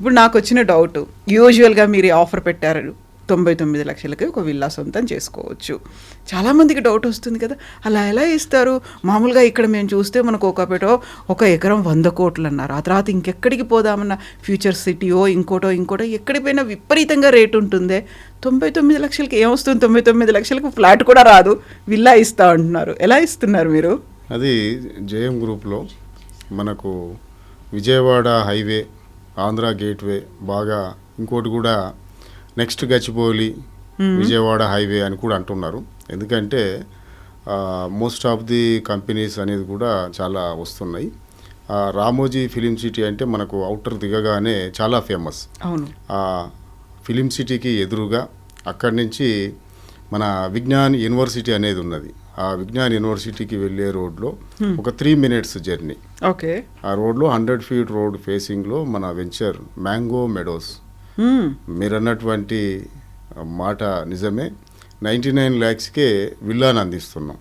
ఇప్పుడు నాకు వచ్చిన డౌట్, యూజువల్గా మీరు ఆఫర్ పెట్టారు 99 లక్షలకి ఒక విల్లా సొంతం చేసుకోవచ్చు. చాలామందికి డౌట్ వస్తుంది కదా, అలా ఎలా ఇస్తారు? మామూలుగా ఇక్కడ మేము చూస్తే మనకు ఒక ఎకరం 100 కోట్లు అన్నారు. ఆ తర్వాత ఇంకెక్కడికి పోదామన్న ఫ్యూచర్ సిటీయో ఇంకోటో ఎక్కడికి పోయినా విపరీతంగా రేటు ఉంటుంది. 99 లక్షలకి ఏమొస్తుంది? 99 లక్షలకు ఫ్లాట్ కూడా రాదు, విల్లా ఇస్తా అంటున్నారు. ఎలా ఇస్తున్నారు మీరు? అది జేఎం గ్రూప్లో మనకు విజయవాడ హైవే, ఆంధ్ర గేట్వే బాగా, ఇంకోటి కూడా నెక్స్ట్ గచ్చిబౌలి విజయవాడ హైవే అని కూడా అంటున్నారు. ఎందుకంటే మోస్ట్ ఆఫ్ ది కంపెనీస్ అనేది కూడా చాలా వస్తున్నాయి. రామోజీ ఫిలిం సిటీ అంటే మనకు అవుటర్ దిగగానే చాలా ఫేమస్. అవును. ఫిలిం సిటీకి ఎదురుగా అక్కడి నుంచి మన విజ్ఞాన్ యూనివర్సిటీ అనేది ఉన్నది. ఆ విజ్ఞాన్ యూనివర్సిటీకి వెళ్ళే రోడ్లో ఒక 3 minutes జర్నీ. ఓకే. ఆ రోడ్లో 100 feet రోడ్ ఫేసింగ్లో మన వెంచర్ మ్యాంగో మెడోస్. మీరు అన్నటువంటి మాట నిజమే. 99 lakhsకే విల్లాను అందిస్తున్నాం.